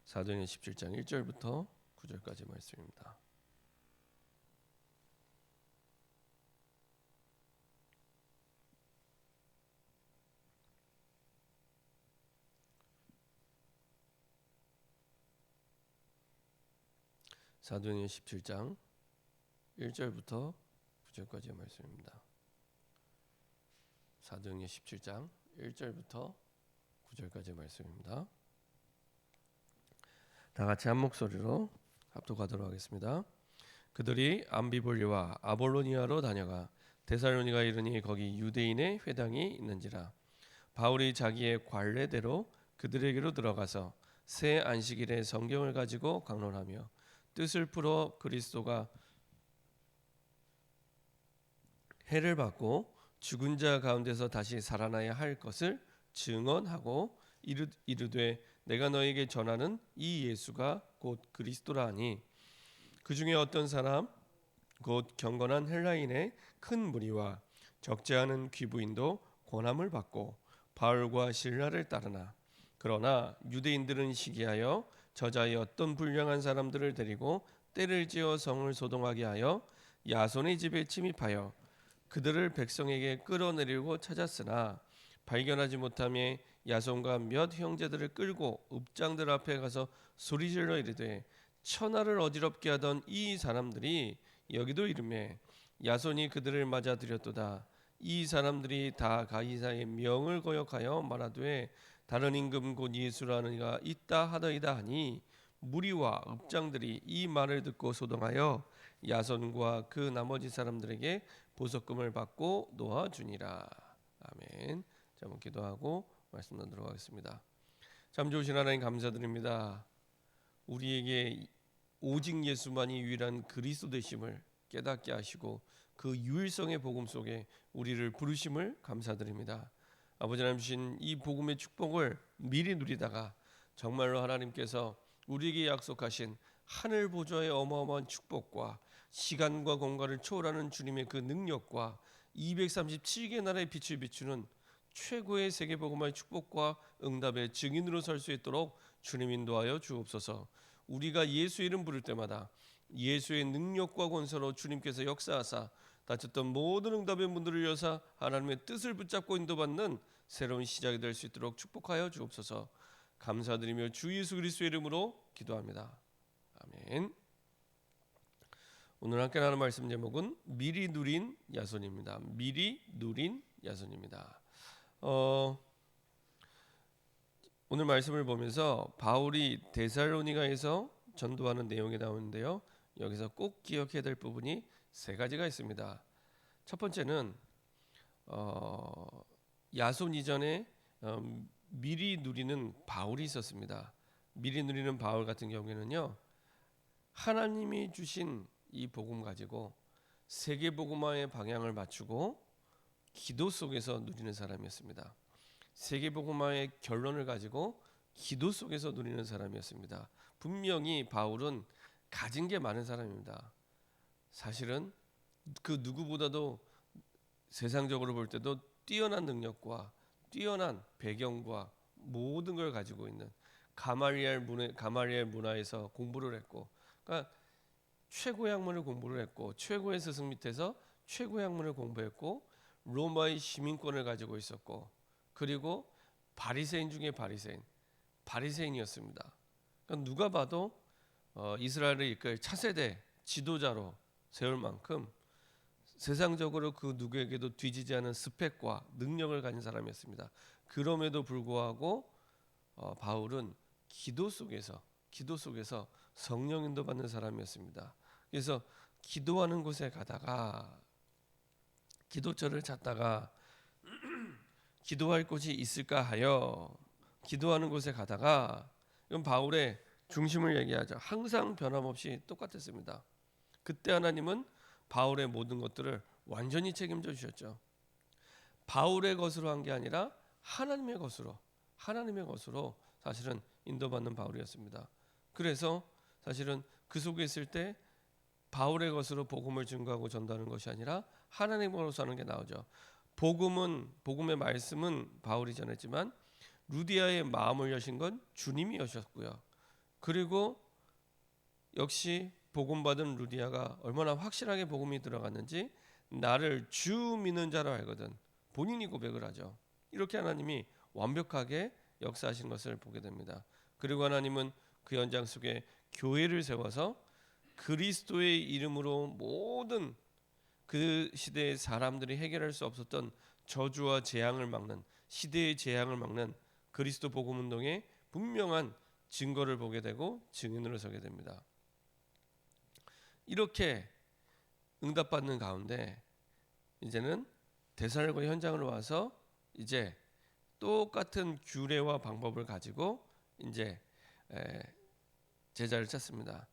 사도행전 17장 1절부터 9절까지 말씀입니다. 사도행전 17장 1절부터 9절까지의 말씀입니다. 사도행전 17장 1절부터 9절까지의 말씀입니다. 다 같이 한 목소리로 합독하도록 하겠습니다. 그들이 암비볼리와 아볼로니아로 다녀가 데살로니가 이르니 거기 유대인의 회당이 있는지라. 바울이 자기의 관례대로 그들에게로 들어가서 새 안식일에 성경을 가지고 강론하며 뜻을 풀어 그리스도가 해를 받고 죽은 자 가운데서 다시 살아나야 할 것을 증언하고 이르되 내가 너에게 전하는 이 예수가 곧 그리스도라 하니 그 중에 어떤 사람 곧 경건한 헬라인의 큰 무리와 적지 않은 귀부인도 권함을 받고 바울과 실라를 따르나 그러나 유대인들은 시기하여 저자의 어떤 불량한 사람들을 데리고 때를 지어 성을 소동하게 하여 야손의 집에 침입하여 그들을 백성에게 끌어내리고 찾았으나 발견하지 못하며 야손과 몇 형제들을 끌고 읍장들 앞에 가서 소리질러 이르되 천하를 어지럽게 하던 이 사람들이 여기도 이르매 야손이 그들을 맞아들였도다. 이 사람들이 다 가이사의 명을 거역하여 말하되 다른 임금 곧 예수라는 이가 있다 하더이다 하니 무리와 읍장들이 이 말을 듣고 소동하여 야손과 그 나머지 사람들에게 보석금을 받고 놓아주니라. 아멘. 자, 한번 기도하고 말씀 나누도록 하겠습니다. 참 좋으신 하나님 감사드립니다. 우리에게 오직 예수만이 유일한 그리스도 되심을 깨닫게 하시고 그 유일성의 복음 속에 우리를 부르심을 감사드립니다. 아버지 하나님 주신 이 복음의 축복을 미리 누리다가 정말로 하나님께서 우리에게 약속하신 하늘 보좌의 어마어마한 축복과 시간과 공간을 초월하는 주님의 그 능력과 237개 나라의 빛을 비추는 최고의 세계복음화의 축복과 응답의 증인으로 설 수 있도록 주님 인도하여 주옵소서. 우리가 예수 이름 부를 때마다 예수의 능력과 권세로 주님께서 역사하사 다쳤던 모든 응답의 문들을 여사 하나님의 뜻을 붙잡고 인도받는 새로운 시작이 될 수 있도록 축복하여 주옵소서. 감사드리며 주 예수 그리스도의 이름으로 기도합니다. 아멘. 오늘 함께 나눌 말씀 제목은 미리 누린 야손입니다. 미리 누린 야손입니다. 오늘 말씀을 보면서 바울이 데살로니가에서 전도하는 내용이 나오는데요. 여기서 꼭 기억해야 될 부분이 세 가지가 있습니다. 첫 번째는 야손 이전에 미리 누리는 바울이 있었습니다. 미리 누리는 바울 같은 경우에는요, 하나님이 주신 이 복음 가지고 세계 복음화의 방향을 맞추고 기도 속에서 누리는 사람이었습니다. 세계 복음화의 결론을 가지고 기도 속에서 누리는 사람이었습니다. 분명히 바울은 가진 게 많은 사람입니다. 사실은 그 누구보다도 세상적으로 볼 때도 뛰어난 능력과 뛰어난 배경과 모든 걸 가지고 있는 가말리엘 문화에서 공부를 했고, 그러니까 최고의 학문을 공부를 했고 최고의 스승 밑에서 최고의 학문을 공부했고 로마의 시민권을 가지고 있었고 그리고 바리새인 중에 바리새인이었습니다. 그러니까 누가 봐도 이스라엘을 이끌 차세대 지도자로 세울 만큼 세상적으로 그 누구에게도 뒤지지 않은 스펙과 능력을 가진 사람이었습니다. 그럼에도 불구하고 바울은 기도 속에서 성령 인도 받는 사람이었습니다. 그래서 기도하는 곳에 가다가 기도처를 찾다가 기도할 곳이 있을까 하여 기도하는 곳에 가다가 이건 바울의 중심을 얘기하죠. 항상 변함없이 똑같았습니다. 그때 하나님은 바울의 모든 것들을 완전히 책임져 주셨죠. 바울의 것으로 한 게 아니라 하나님의 것으로 사실은 인도받는 바울이었습니다. 그래서 사실은 그 속에 있을 때 바울의 것으로 복음을 증거하고 전도하는 것이 아니라 하나님으로서 하는 게 나오죠. 복음의 말씀은 바울이 전했지만 루디아의 마음을 여신 건 주님이 여셨고요. 그리고 역시 복음받은 루디아가 얼마나 확실하게 복음이 들어갔는지 나를 주 믿는 자로 알거든 본인이 고백을 하죠. 이렇게 하나님이 완벽하게 역사하신 것을 보게 됩니다. 그리고 하나님은 그 현장 속에 교회를 세워서 그리스도의 이름으로 모든 그 시대의 사람들이 해결할 수 없었던 저주와 재앙을 막는, 시대의 재앙을 막는 그리스도 복음 운동의 분명한 증거를 보게 되고 증인으로 서게 됩니다. 이렇게 응답받는 가운데 이제는 데살로니가 현장으로 와서 이제 똑같은 규례와 방법을 가지고 이제 제자를 찾습니다.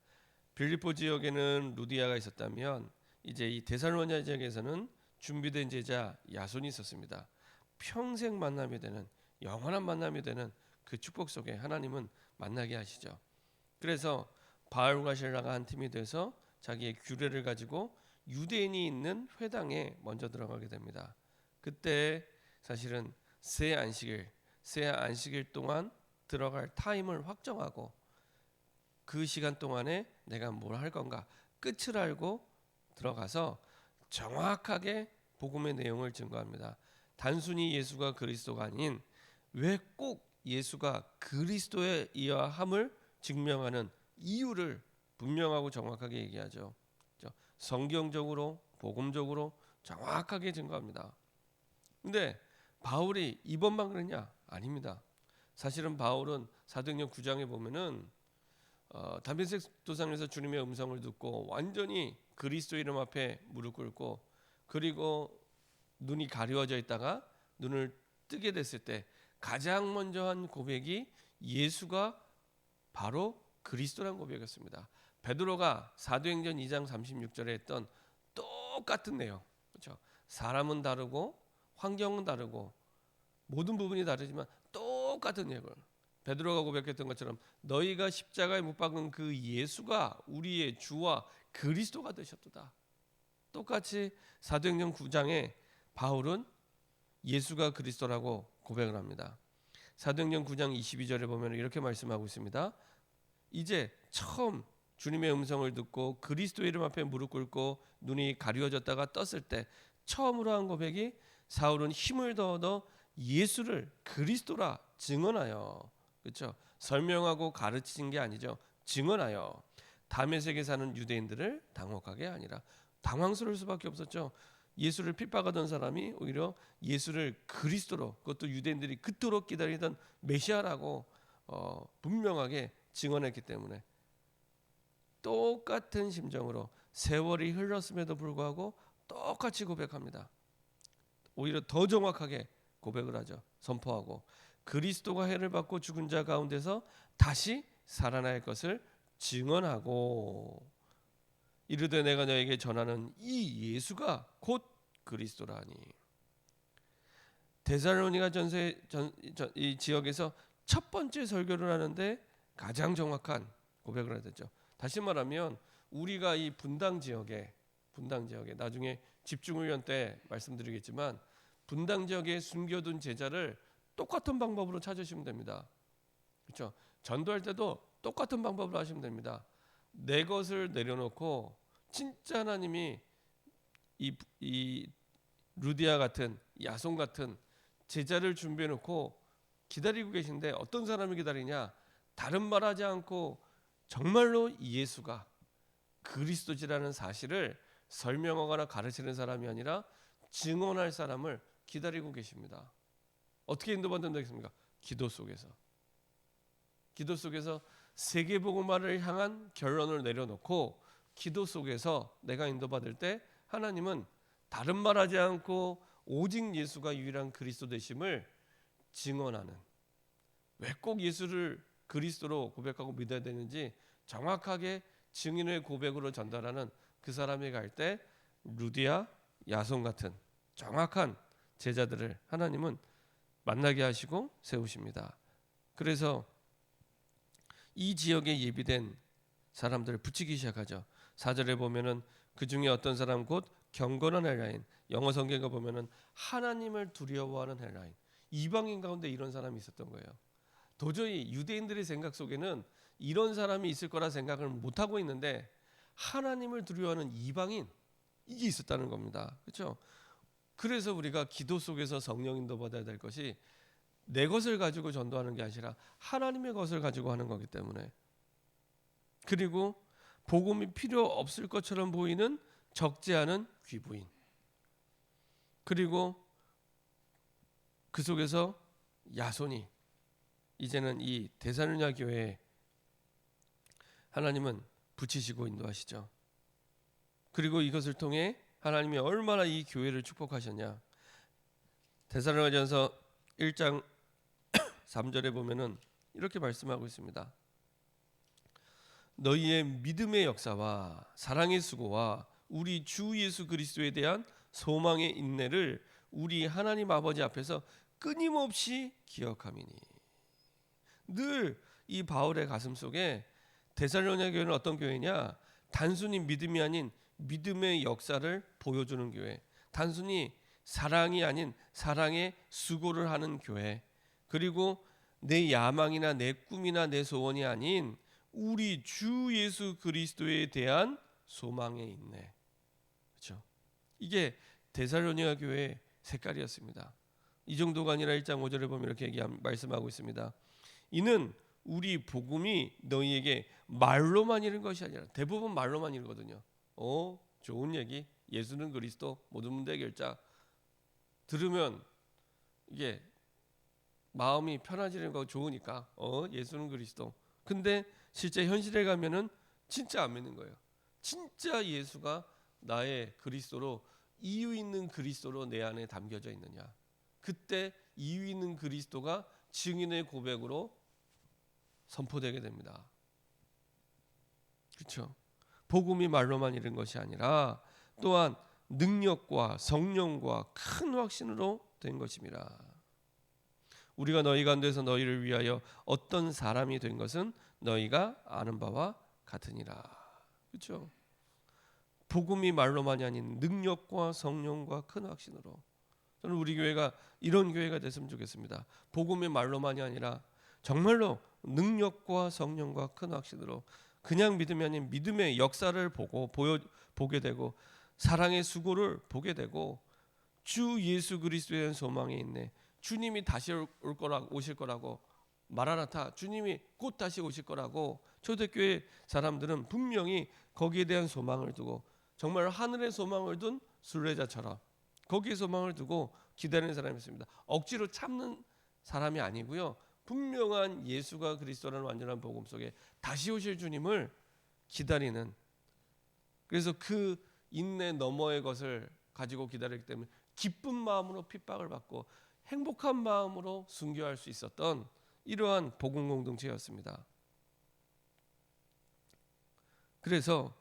빌립보 지역에는 루디아가 있었다면 이제 이 데살로니가 지역에서는 준비된 제자 야손이 있었습니다. 평생 만남이 되는, 영원한 만남이 되는 그 축복 속에 하나님은 만나게 하시죠. 그래서 바울과 실라가 한 팀이 돼서 자기의 규례를 가지고 유대인이 있는 회당에 먼저 들어가게 됩니다. 그때 사실은 새 안식일 동안 들어갈 타임을 확정하고 그 시간 동안에 내가 뭘 할 건가 끝을 알고 들어가서 정확하게 복음의 내용을 증거합니다. 단순히 예수가 그리스도가 아닌 왜 꼭 예수가 그리스도에 이하함을 증명하는 이유를 분명하고 정확하게 얘기하죠. 성경적으로 복음적으로 정확하게 증거합니다. 근데 바울이 이번만 그러냐? 아닙니다. 사실은 바울은 사도행전 9장에 보면은 담메색 도상에서 주님의 음성을 듣고 완전히 그리스도 이름 앞에 무릎 꿇고 그리고 눈이 가려져 있다가 눈을 뜨게 됐을 때 가장 먼저 한 고백이 예수가 바로 그리스도라는 고백이었습니다. 베드로가 사도행전 2장 36절에 했던 똑같은 내용, 그렇죠? 사람은 다르고 환경은 다르고 모든 부분이 다르지만 똑같은 내용을 베드로가 고백했던 것처럼 너희가 십자가에 못 박은 그 예수가 우리의 주와 그리스도가 되셨도다. 똑같이 사도행전 9장에 바울은 예수가 그리스도라고 고백을 합니다. 사도행전 9장 22절에 보면 이렇게 말씀하고 있습니다. 이제 처음 주님의 음성을 듣고 그리스도 이름 앞에 무릎 꿇고 눈이 가려졌다가 떴을 때 처음으로 한 고백이 사울은 힘을 더 얻어 예수를 그리스도라 증언하여, 그렇죠? 설명하고 가르치신 게 아니죠. 증언하여 다메섹에 사는 유대인들을 당혹하게 아니라 당황스러울 수밖에 없었죠. 예수를 핍박하던 사람이 오히려 예수를 그리스도로, 그것도 유대인들이 그토록 기다리던 메시아라고 분명하게 증언했기 때문에 똑같은 심정으로 세월이 흘렀음에도 불구하고 똑같이 고백합니다. 오히려 더 정확하게 고백을 하죠. 선포하고 그리스도가 해를 받고 죽은 자 가운데서 다시 살아날 것을 증언하고 이르되 내가 너에게 전하는 이 예수가 곧 그리스도라니. 데살로니가 이 지역에서 첫 번째 설교를 하는데 가장 정확한 고백을 해야 되죠. 다시 말하면 우리가 이 분당 지역에 나중에 집중훈련 때 말씀드리겠지만 분당 지역에 숨겨둔 제자를 똑같은 방법으로 찾으시면 됩니다. 그렇죠? 전도할 때도 똑같은 방법으로 하시면 됩니다. 내 것을 내려놓고 진짜 하나님이 이 루디아 같은 야손 같은 제자를 준비해 놓고 기다리고 계신데 어떤 사람이 기다리냐? 다른 말하지 않고 정말로 예수가 그리스도지라는 사실을 설명하거나 가르치는 사람이 아니라 증언할 사람을 기다리고 계십니다. 어떻게 인도받는다 했습니까? 기도 속에서 세계복음화를 향한 결론을 내려놓고 기도 속에서 내가 인도받을 때 하나님은 다른 말하지 않고 오직 예수가 유일한 그리스도 되심을 증언하는, 왜 꼭 예수를 그리스도로 고백하고 믿어야 되는지 정확하게 증인의 고백으로 전달하는 그 사람이 갈 때 루디아, 야손 같은 정확한 제자들을 하나님은 만나게 하시고 세우십니다. 그래서 이 지역에 예비된 사람들을 붙이기 시작하죠. 4절에 보면은 그 중에 어떤 사람 곧 경건한 헬라인, 영어 성경에 보면은 하나님을 두려워하는 헬라인, 이방인 가운데 이런 사람이 있었던 거예요. 도저히 유대인들의 생각 속에는 이런 사람이 있을 거라 생각을 못하고 있는데 하나님을 두려워하는 이방인, 이게 있었다는 겁니다. 그렇죠? 그래서 우리가 기도 속에서 성령 인도 받아야 될 것이 내 것을 가지고 전도하는 게 아니라 하나님의 것을 가지고 하는 거기 때문에, 그리고 복음이 필요 없을 것처럼 보이는 적지 않은 귀부인, 그리고 그 속에서 야손이 이제는 이 데살로니가 교회에 하나님은 붙이시고 인도하시죠. 그리고 이것을 통해 하나님이 얼마나 이 교회를 축복하셨냐. 데살로니가전서 1장 3절에 보면은 이렇게 말씀하고 있습니다. 너희의 믿음의 역사와 사랑의 수고와 우리 주 예수 그리스도에 대한 소망의 인내를 우리 하나님 아버지 앞에서 끊임없이 기억함이니. 늘 이 바울의 가슴 속에 데살로니가 교회는 어떤 교회냐? 단순히 믿음이 아닌 믿음의 역사를 보여주는 교회, 단순히 사랑이 아닌 사랑의 수고를 하는 교회, 그리고 내 야망이나 내 꿈이나 내 소원이 아닌 우리 주 예수 그리스도에 대한 소망에 있네. 그렇죠? 이게 데살로니가 교회의 색깔이었습니다. 이 정도가 아니라 1장 5절에 보면 이렇게 말씀하고 있습니다. 이는 우리 복음이 너희에게 말로만 이른 것이 아니라, 대부분 말로만 이르거든요. 좋은 얘기, 예수는 그리스도, 모든 문제 해결자, 들으면 이게 마음이 편해지는 거 좋으니까 예수는 그리스도. 근데 실제 현실에 가면은 진짜 안 믿는 거예요. 진짜 예수가 나의 그리스도로, 이유 있는 그리스도로 내 안에 담겨져 있느냐. 그때 이유 있는 그리스도가 증인의 고백으로 선포되게 됩니다. 그렇죠? 복음이 말로만 이른 것이 아니라 또한 능력과 성령과 큰 확신으로 된 것입니다. 우리가 너희 가운데서 너희를 위하여 어떤 사람이 된 것은 너희가 아는 바와 같으니라. 그렇죠? 복음이 말로만이 아닌 능력과 성령과 큰 확신으로. 저는 우리 교회가 이런 교회가 됐으면 좋겠습니다. 복음이 말로만이 아니라 정말로 능력과 성령과 큰 확신으로, 그냥 믿음이 아닌 믿음의 역사를 보게 되고 사랑의 수고를 보게 되고 주 예수 그리스도에 대한 소망이 있네. 주님이 다시 오실 거라고, 마라나타, 주님이 곧 다시 오실 거라고 초대교회 사람들은 분명히 거기에 대한 소망을 두고, 정말 하늘의 소망을 둔 순례자처럼 거기에 소망을 두고 기다리는 사람이 있습니다. 억지로 참는 사람이 아니고요, 분명한 예수가 그리스도라는 완전한 복음 속에 다시 오실 주님을 기다리는, 그래서 그 인내 너머의 것을 가지고 기다리기 때문에 기쁜 마음으로 핍박을 받고 행복한 마음으로 순교할 수 있었던 이러한 복음 공동체였습니다. 그래서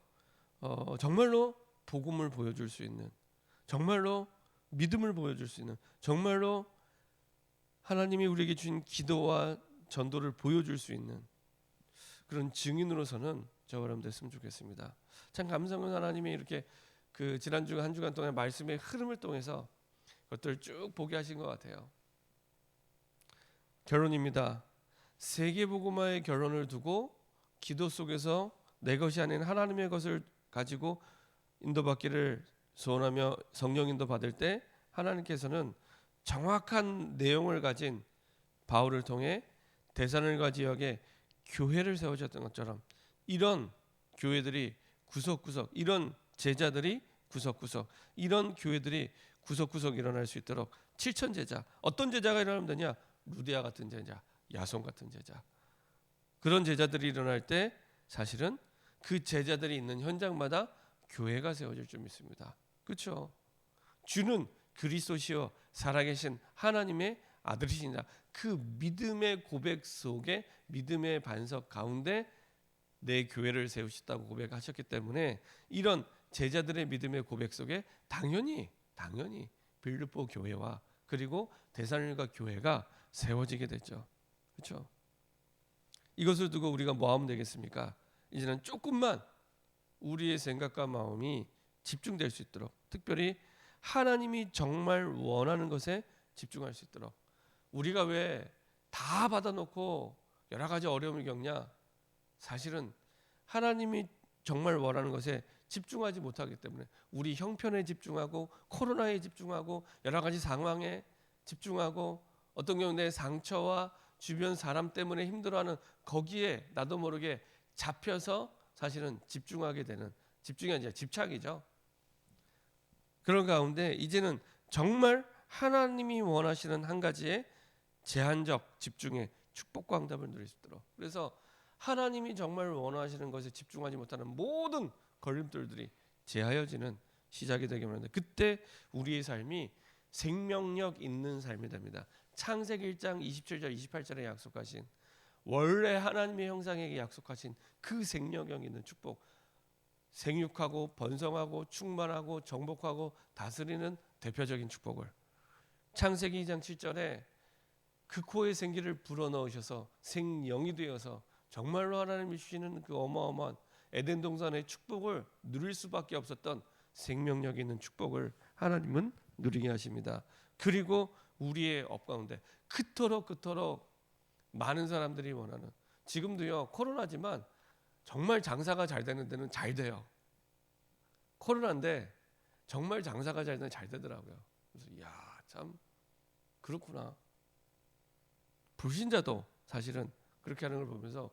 정말로 복음을 보여줄 수 있는, 정말로 믿음을 보여줄 수 있는, 정말로 하나님이 우리에게 주신 기도와 전도를 보여줄 수 있는 그런 증인으로서는 저와 여러분 됐으면 좋겠습니다. 참 감사한 하나님이 이렇게 그 지난주 한 주간 동안 말씀의 흐름을 통해서 그것들을 쭉 보게 하신 것 같아요. 결론입니다. 세계복음화의 결론을 두고 기도 속에서 내 것이 아닌 하나님의 것을 가지고 인도받기를 소원하며 성령 인도 받을 때 하나님께서는 정확한 내용을 가진 바울을 통해 데살로니가 지역에 교회를 세우셨던 것처럼 이런 교회들이 구석구석, 이런 제자들이 구석구석, 이런 교회들이 구석구석 일어날 수 있도록 7천 제자, 어떤 제자가 일어나면 되냐? 루디아 같은 제자, 야손 같은 제자, 그런 제자들이 일어날 때 사실은 그 제자들이 있는 현장마다 교회가 세워질 줄 믿습니다. 그렇죠? 주는 그리스도시요 살아계신 하나님의 아들이시냐, 그 믿음의 고백 속에, 믿음의 반석 가운데 내 교회를 세우셨다고 고백하셨기 때문에 이런 제자들의 믿음의 고백 속에 당연히 빌립보 교회와 그리고 데살로니가 교회가 세워지게 됐죠. 그렇죠? 이것을 두고 우리가 뭐 하면 되겠습니까? 이제는 조금만 우리의 생각과 마음이 집중될 수 있도록, 특별히 하나님이 정말 원하는 것에 집중할 수 있도록. 우리가 왜 다 받아놓고 여러 가지 어려움을 겪냐? 사실은 하나님이 정말 원하는 것에 집중하지 못하기 때문에 우리 형편에 집중하고 코로나에 집중하고 여러 가지 상황에 집중하고 어떤 경우 내 상처와 주변 사람 때문에 힘들어하는 거기에 나도 모르게 잡혀서 사실은 집중하게 되는, 집중이 아니라 집착이죠. 그런 가운데 이제는 정말 하나님이 원하시는 한 가지의 제한적 집중의 축복과 응답을 누릴 수 있도록, 그래서 하나님이 정말 원하시는 것에 집중하지 못하는 모든 걸림돌들이 제하여지는 시작이 되게 하는데, 그때 우리의 삶이 생명력 있는 삶이 됩니다. 창세기 1장 27절 28절에 약속하신, 원래 하나님의 형상에게 약속하신 그 생명력 있는 축복, 생육하고 번성하고 충만하고 정복하고 다스리는 대표적인 축복을 창세기 2장 7절에 그 코에 생기를 불어넣으셔서 생명이 되어서 정말로 하나님이 주시는 그 어마어마한 에덴 동산의 축복을 누릴 수밖에 없었던 생명력 있는 축복을 하나님은 누리게 하십니다. 그리고 우리의 업 가운데 그토록 많은 사람들이 원하는, 지금도요 코로나지만 정말 장사가 잘 되는 데는 잘 돼요. 코로나인데 정말 장사가 잘 되는 잘 되더라고요. 그래서 이야 참 그렇구나. 불신자도 사실은 그렇게 하는 걸 보면서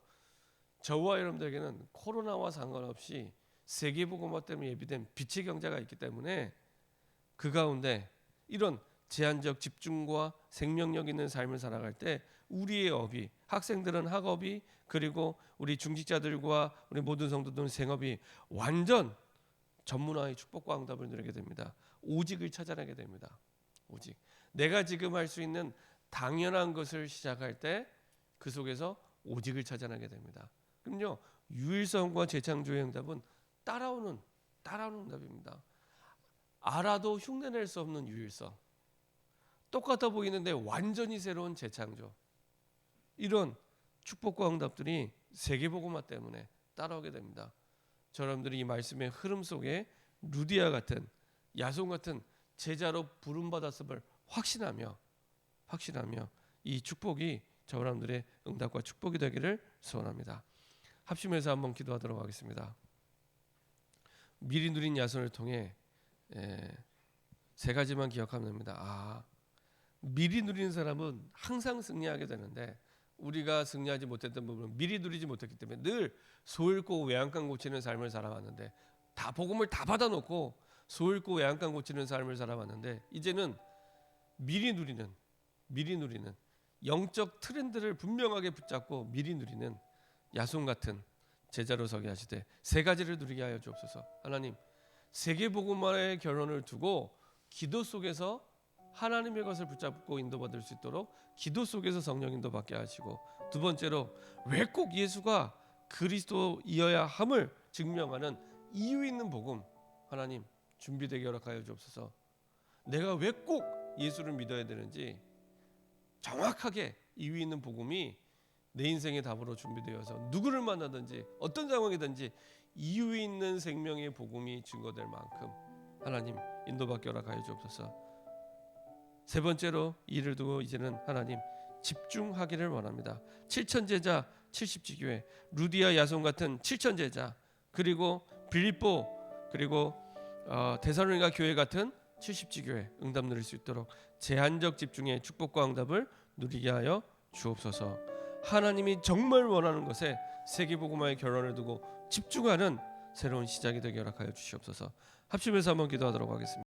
저와 여러분들에게는 코로나와 상관없이 세계복음화 때문에 예비된 빛의 경제가 있기 때문에 그 가운데 이런 제한적 집중과 생명력 있는 삶을 살아갈 때 우리의 업이, 학생들은 학업이, 그리고 우리 중직자들과 우리 모든 성도들은 생업이 완전 전문화의 축복과 응답을 누리게 됩니다. 오직을 찾아내게 됩니다. 오직 내가 지금 할 수 있는 당연한 것을 시작할 때 그 속에서 오직을 찾아내게 됩니다. 그럼요 유일성과 재창조의 응답은 따라오는 응답입니다. 알아도 흉내낼 수 없는 유일성, 똑같아 보이는데 완전히 새로운 재창조, 이런 축복과 응답들이 세계복음화 때문에 따라오게 됩니다. 여러분들이 이 말씀의 흐름 속에 루디아 같은, 야손 같은 제자로 부름받았음을 확신하며 이 축복이 여러분들의 응답과 축복이 되기를 소원합니다. 합심해서 한번 기도하도록 하겠습니다. 미리 누린 야손을 통해 세 가지만 기억하면 됩니다. 미리 누리는 사람은 항상 승리하게 되는데, 우리가 승리하지 못했던 부분은 미리 누리지 못했기 때문에 늘 소잃고 외양간 고치는 삶을 살아왔는데, 다 복음을 다 받아놓고 소읽고 외양간 고치는 삶을 살아왔는데, 이제는 미리 누리는 영적 트렌드를 분명하게 붙잡고 미리 누리는 야손 같은 제자로 서게 하시되 세 가지를 누리게 하여 주옵소서. 하나님, 세계복음화의 결론을 두고 기도 속에서 하나님의 것을 붙잡고 인도받을 수 있도록 기도 속에서 성령 인도받게 하시고, 두 번째로 왜 꼭 예수가 그리스도이어야 함을 증명하는 이유 있는 복음 하나님 준비되게 허락하여 주옵소서. 내가 왜 꼭 예수를 믿어야 되는지 정확하게 이유 있는 복음이 내 인생의 답으로 준비되어서 누구를 만나든지 어떤 상황이든지 이유 있는 생명의 복음이 증거될 만큼 하나님 인도받게 허락하여 주옵소서. 세 번째로 이를 두고 이제는 하나님 집중하기를 원합니다. 7,000제자 70지교회, 루디아 야손 같은 7,000제자, 그리고 빌립보, 그리고 데살로니가 교회 같은 70지교회 응답 누릴 수 있도록 제한적 집중의 축복과 응답을 누리게 하여 주옵소서. 하나님이 정말 원하는 것에 세계복음화의 결론을 두고 집중하는 새로운 시작이 되게 허락하여 주시옵소서. 합심해서 한번 기도하도록 하겠습니다.